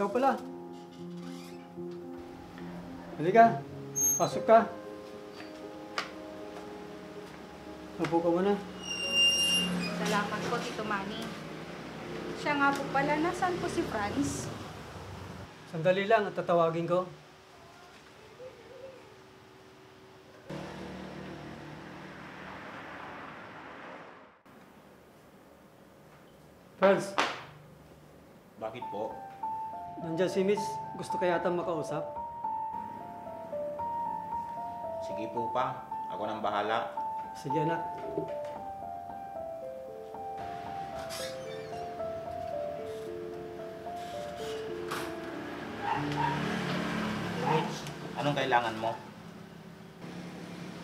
ikaw pala. Halika, pasok ka. Upo ka muna. Salamat po, Tito Manny. Siya nga po pala, nasaan po si Franz? Sandali lang at tatawagin ko. Franz, Bakit po? nandiyan si Miss. Gusto ka yata makausap? Sige po pa. Ako nang bahala. Sige anak. Mitch, anong kailangan mo?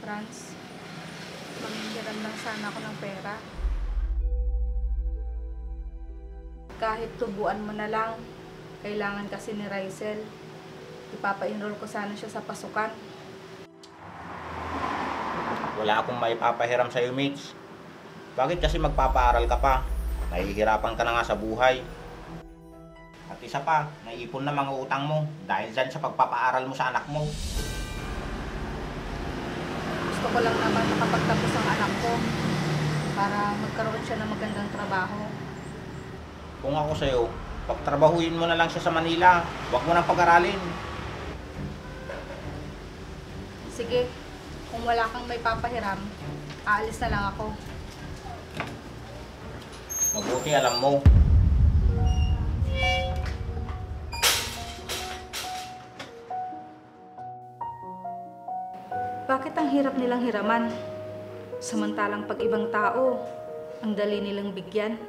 Franz, manghihiram lang sana ako ng pera. Kahit tubuan mo na lang, kailangan kasi ni Rysel. Ipapa-enroll ko sana siya sa pasukan. Wala akong maipapahiram sa'yo, Mitch. Bakit kasi magpapaaral ka pa? Nahihirapan ka na nga sa buhay. At isa pa, naiipon na mga utang mo dahil dyan sa pagpapaaral mo sa anak mo. Gusto ko lang naman makapagtapos ang anak ko para magkaroon siya ng magandang trabaho. Kung ako sa'yo, pagtrabahuin mo na lang siya sa Manila. Huwag mo nang pag-aralin. Sige, kung wala kang may papahiram, aalis na lang ako. Mabuti alam mo. Bakit ang hirap nilang hiraman? Samantalang pag ibang tao, ang dali nilang bigyan.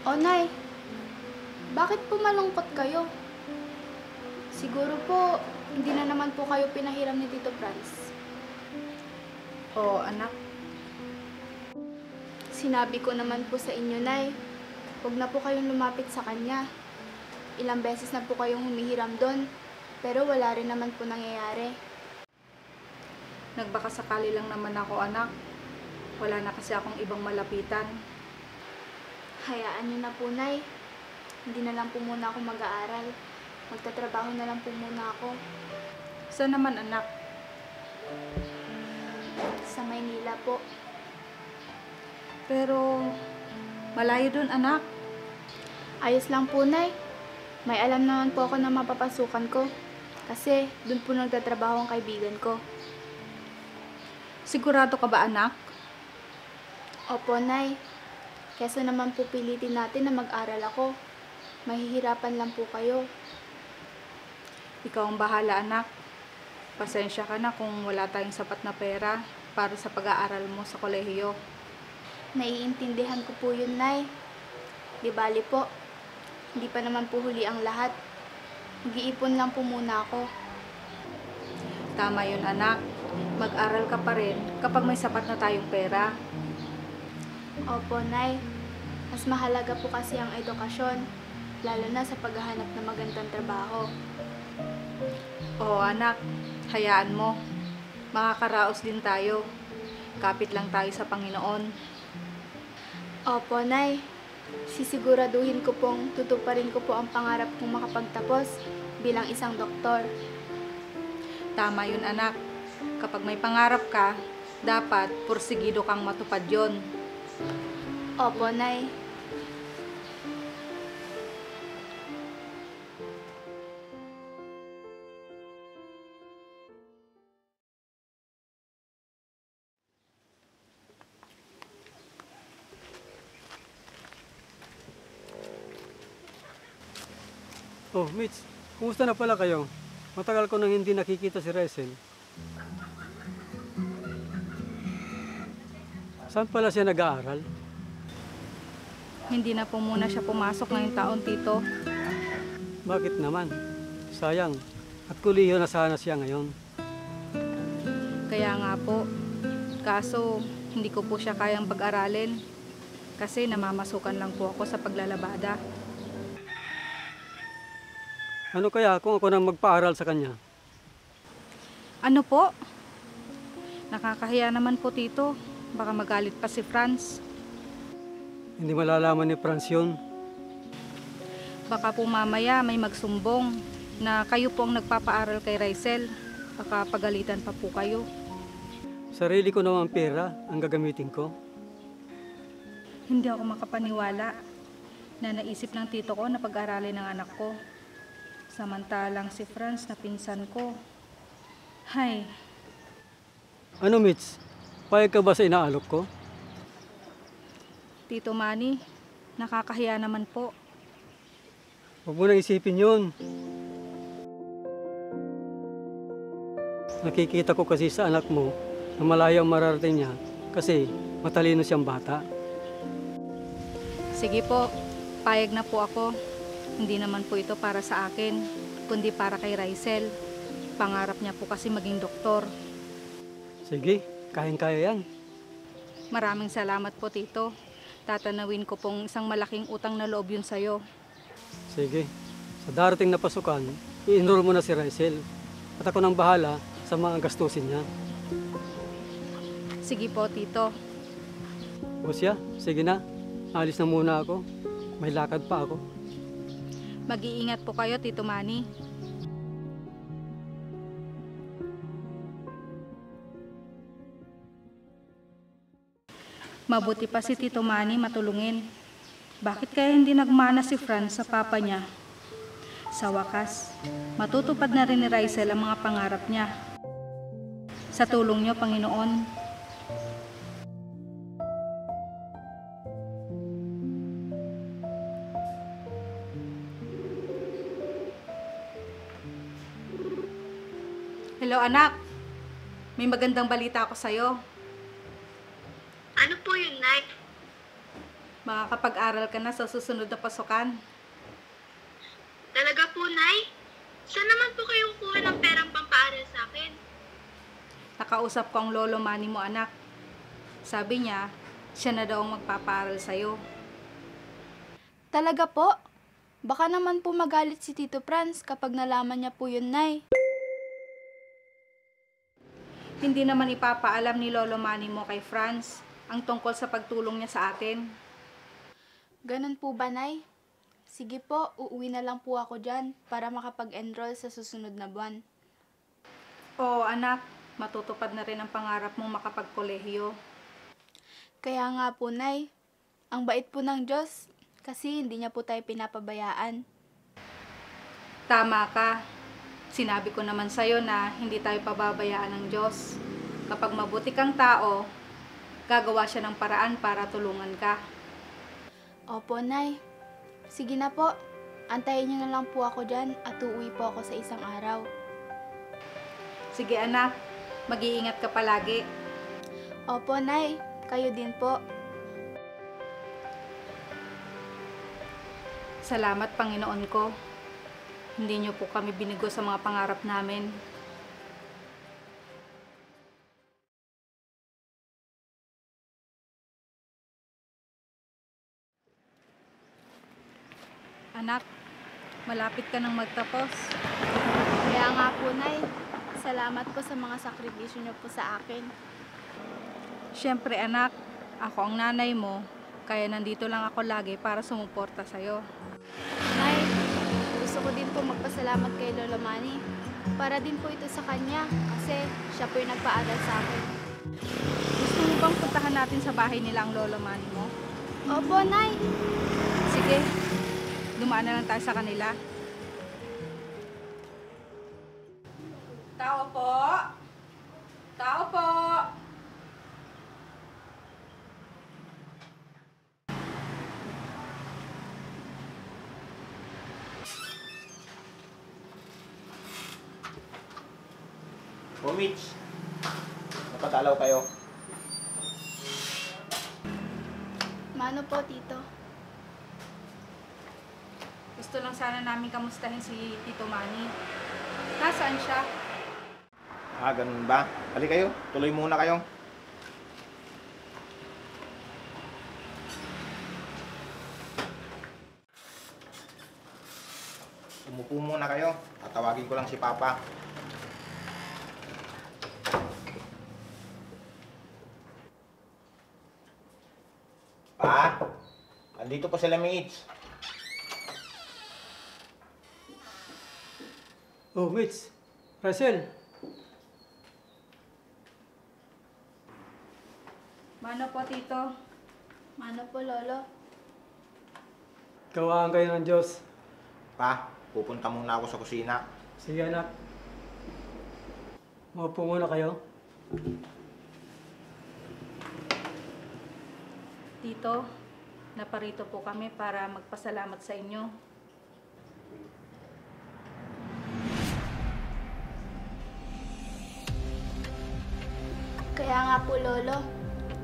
O Nay, bakit po malungkot kayo? Siguro po, hindi na naman po kayo pinahiram ni Tito Franz. Oo, anak. Sinabi ko naman po sa inyo, Nay, huwag na po kayong lumapit sa kanya. Ilang beses na po kayong humihiram doon, pero wala rin naman po nangyayari. Nagbaka sakali lang naman ako, anak. Wala na kasi akong ibang malapitan. Hayaan niyo na po, Nay. Hindi na lang po muna ako mag-aaral. Magtatrabaho na lang po muna ako. Saan naman, anak? Sa Maynila po. Pero, malayo dun, anak. Ayos lang po, Nay. May alam naman po ako na mapapasukan ko. Kasi doon po nagtatrabaho ang kaibigan ko. Sigurado ka ba, anak? Opo, Nay. Kesa naman po pilitin natin na mag-aral ako. Mahihirapan lang po kayo. Ikaw ang bahala, anak. Pasensya ka na kung wala tayong sapat na pera para sa pag-aaral mo sa kolehiyo. Naiintindihan ko po yun, Nay. Di bali po. Hindi pa naman po huli ang lahat. Mag-iipon lang po muna ako. Tama yun, anak. Mag-aral ka pa rin kapag may sapat na tayong pera. Opo, Nay. Mas mahalaga po kasi ang edukasyon, lalo na sa paghahanap ng magandang trabaho. Oo, anak. Hayaan mo. Makakaraos din tayo. Kapit lang tayo sa Panginoon. Opo, Nay. Sisiguraduhin ko pong tutuparin ko po ang pangarap kong makapagtapos bilang isang doktor. Tama yun, anak. Kapag may pangarap ka, dapat pursigido kang matupad yon. Opo, Nay. Oh, Mitch, kumusta na pala kayo? Matagal ko nang hindi nakikita si Rysel. Saan pala siya nag-aaral? Hindi na po muna siya pumasok ngayong taon, Tito. Bakit naman? Sayang. At kuliyo na sana siya ngayon. Kaya nga po. Kaso, hindi ko po siya kayang pag-aralin. Kasi namamasukan lang po ako sa paglalabada. Ano kaya kung ako nang magpaaral sa kanya? Ano po? Nakakahiya naman po, Tito. Baka magalit pa si Franz. Hindi malalaman ni Franz yun. Baka po mamaya may magsumbong na kayo po ang nagpapaaral kay Rysel. Baka pagalitan pa po kayo. Sarili ko naman pera ang gagamitin ko. Hindi ako makapaniwala na naisip ng tito ko na pag-aralin ng anak ko. Samantalang si Franz na pinsan ko. Hay, Ano, Mitch? Payag ka ba sa inaalok ko? Tito Manny, nakakahiya naman po. Huwag mo na isipin yun. Nakikita ko kasi sa anak mo na malayo ang mararating niya kasi matalino siyang bata. Sige po, payag na po ako. Hindi naman po ito para sa akin, kundi para kay Rysel. Pangarap niya po kasi maging doktor. Sige, kayang-kaya yan. Maraming salamat po, Tito. Tatanawin ko pong isang malaking utang na loob yun sa'yo. Sige, sa darating na pasukan, i-enroll mo na si Rysel. At ako nang bahala sa mga gastusin niya. Sige po, Tito. O siya, sige na. Alis na muna ako. May lakad pa ako. Mag-iingat po kayo, Tito Manny. Mabuti pa si Tito Manny matulungin. Bakit kaya hindi nagmana si Franz sa papa niya? Sa wakas, matutupad na rin ni Rysel ang mga pangarap niya. Sa tulong niyo, Panginoon. Hello anak, may magandang balita ako sa'yo. Ano po yun, Nay? Makakapag-aral ka na sa susunod na pasukan. Talaga po, Nay? Saan naman po kayo kukuha ng perang pampaaral sa akin? Nakausap ko ang lolo Manny mo anak. Sabi niya, siya na daw ang magpapaaral sa'yo. Talaga po? Baka naman po magalit si Tito Franz kapag nalaman niya po yun, Nay. Hindi naman ipapaalam ni lolo Manny mo kay Franz ang tungkol sa pagtulong niya sa atin. Ganun po ba, Nay? Sige po, uuwi na lang po ako dyan para makapag-enroll sa susunod na buwan. Oo anak, matutupad na rin ang pangarap mong makapagkolehiyo. Kaya nga po, Nay, ang bait po ng Diyos kasi hindi niya po tayo pinapabayaan. Tama ka. Sinabi ko naman sa'yo na hindi tayo pababayaan ng Diyos. Kapag mabuti kang tao, gagawa siya ng paraan para tulungan ka. Opo, Nay. Sige na po. Antayin niyo na lang po ako dyan at uuwi po ako sa isang araw. Sige anak, mag-iingat ka palagi. Opo, Nay. Kayo din po. Salamat Panginoon ko. Hindi niyo po kami binigo sa mga pangarap namin. Anak, malapit ka nang magtapos. Kaya nga po, Nay. Salamat po sa mga sakripisyo niyo po sa akin. Siyempre anak, ako ang nanay mo, kaya nandito lang ako lagi para sumuporta sa'yo. Nay, gusto ko din po magpasalamat kay Lolo Manny. Para din po ito sa kanya kasi siya po yung nagpaaral sa akin. Gusto mo bang puntahan natin sa bahay nila ang lolo Manny mo? Opo, Nay. Sige, dumaan na lang tayo sa kanila. Tao po! Tao po! O Mitch, napatalaw kayo. Mano po, Tito? Gusto lang sana namin kamustahin si Tito Manny. Nasaan siya? Ah, ganun ba? Hali kayo, tuloy muna kayo. Umupo muna kayo. Tatawagin ko lang si Papa. Pa, andito pa sila, Mitch. Oh, Mitch. Russell. Mano po, Tito? Mano po, Lolo? Gawaan kayo ng Diyos. Pa, pupunta muna ako sa kusina. Sige anak. Maupo muna kayo. Tito, naparito po kami para magpasalamat sa inyo. Kaya nga po, Lolo.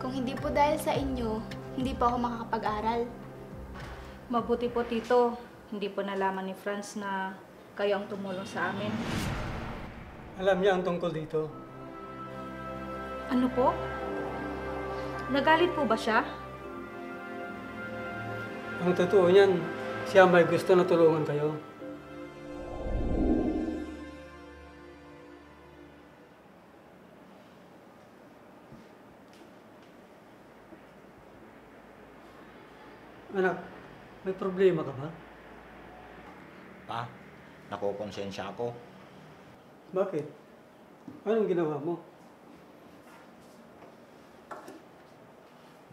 Kung hindi po dahil sa inyo, hindi po ako makakapag-aral. Mabuti po, Tito. Hindi po nalaman ni Franz na kayo ang tumulong sa amin. Alam niya ang tungkol dito. Ano po? Nagalit po ba siya? Ang totoo niyan, siya may gusto na tulungan kayo. Anak, may problema ka ba? Pa, nakukonsensya ako. Bakit? Anong ginawa mo?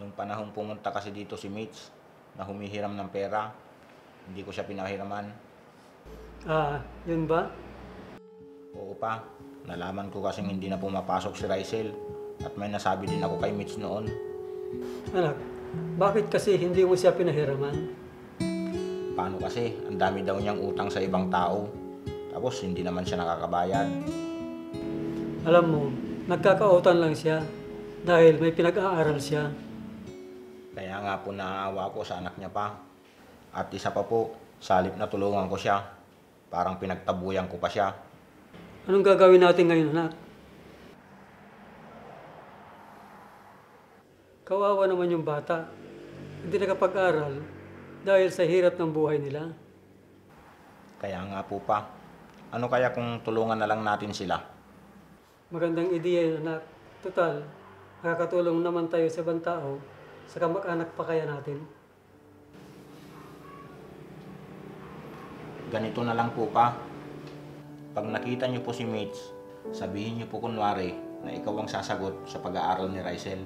Nung panahong pumunta kasi dito si Mitch, na humihiram ng pera, hindi ko siya pinahiraman. Ah, yun ba? Oo pa, nalaman ko kasing hindi na pumapasok si Rysel at may nasabi din ako kay Mitch noon. Anak, bakit kasi hindi mo siya pinahiraman? Paano kasi, ang dami daw niyang utang sa ibang tao, tapos hindi naman siya nakakabayad. Alam mo, nagkakautan lang siya dahil may pinag-aaral siya. Kaya nga po naaawa ko sa anak niya pa. At isa pa po, sa halip na tulungan ko siya, parang pinagtabuyan ko pa siya. Anong gagawin natin ngayon, anak? Kawawa naman yung bata. Hindi nakapag-aral dahil sa hirap ng buhay nila. Kaya nga po pa, ano kaya kung tulungan na lang natin sila? Magandang ideya yun, anak. Total, nakakatulong naman tayo sa ibang tao sa kamag-anak pa kaya natin. Ganito na lang po pa. Pag nakita niyo po si Mitch, sabihin niyo po kunwari na ikaw ang sasagot sa pag-aaral ni Rysel.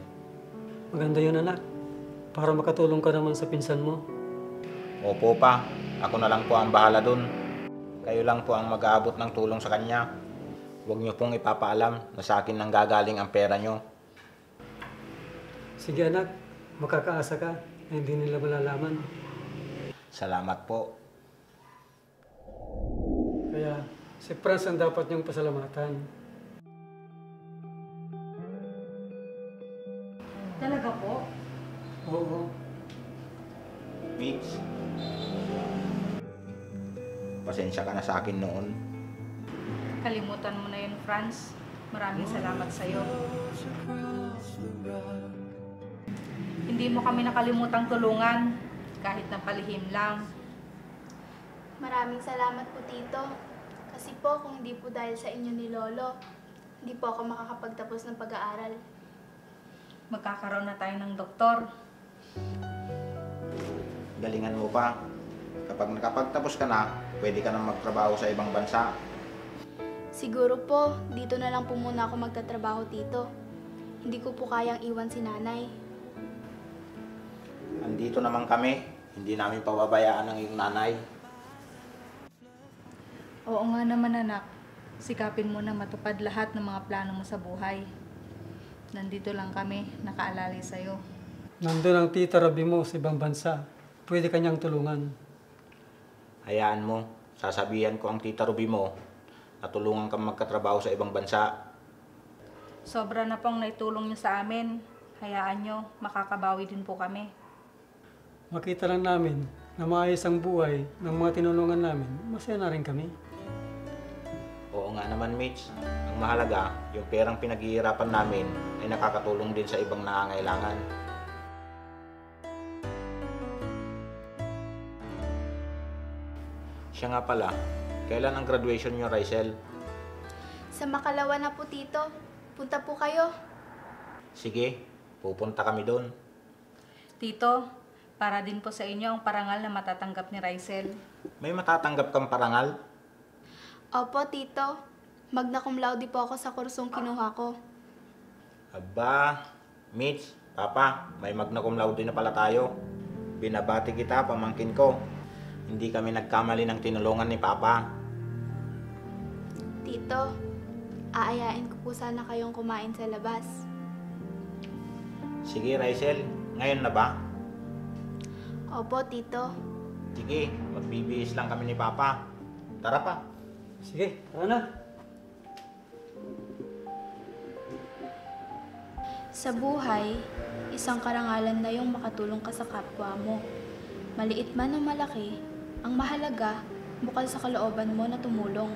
Maganda yun, anak. Para makatulong ka naman sa pinsan mo. Opo pa, ako na lang po ang bahala dun. Kayo lang po ang mag-aabot ng tulong sa kanya. Huwag niyo pong ipapaalam na sa akin nang gagaling ang pera niyo. Sige, anak. Makakaasa ka na hindi nila malalaman. Salamat po. Kaya si Franz ang dapat niyong pasalamatan. Talaga po? Oo. Mitch, pasensya ka na sa akin noon. Kalimutan mo na yun, Franz. Maraming salamat sa'yo. Hindi mo kami nakalimutang tulungan, kahit na palihim lang. Maraming salamat po, Tito. Kasi po, kung hindi po dahil sa inyo ni Lolo, hindi po ako makakapagtapos ng pag-aaral. Magkakaroon na tayo ng doktor. Galingan mo pa. Kapag nakapagtapos ka na, pwede ka nang magtrabaho sa ibang bansa. Siguro po, dito na lang po muna ako magtatrabaho, Tito. Hindi ko po kayang iwan si Nanay. Andito naman kami, hindi namin pababayaan ang iyong nanay. Oo nga naman, anak. Sikapin mo na matupad lahat ng mga plano mo sa buhay. Nandito lang kami, nakaalalay sa'yo. Nandun ang tita Rabi mo sa ibang bansa. Pwede kanyang tulungan. Hayaan mo, sasabihan ko ang tita Ruby mo na tulungan kang magkatrabaho sa ibang bansa. Sobra na pong naitulong niyo sa amin. Hayaan nyo, makakabawi din po kami. Makita lang namin na maayos ang buhay ng mga tinulungan namin. Masaya na rin kami. Oo nga naman, Mitch. Ang mahalaga, yung perang pinaghihirapan namin ay nakakatulong din sa ibang nangangailangan. Siya nga pala, kailan ang graduation niyo, Rysel? Sa Makalawa na po, Tito. Punta po kayo. Sige, pupunta kami doon. Tito, para din po sa inyo ang parangal na matatanggap ni Rysel. May matatanggap kang parangal? Opo, Tito. Magna cum laude po ako sa kursong kinuha ko. Aba, Mitch, Papa, may magna cum laude na pala tayo. Binabati kita, pamangkin ko. Hindi kami nagkamali ng tinulungan ni Papa. Tito, aayain ko po sana kayong kumain sa labas. Sige, Rysel, ngayon na ba? Opo, Tito. Sige, magbibihis lang kami ni Papa. Tara pa. Sige, tara na. Sa buhay, isang karangalan na yung makatulong ka sa kapwa mo. Maliit man o malaki, ang mahalaga, bukal sa kalooban mo na tumulong.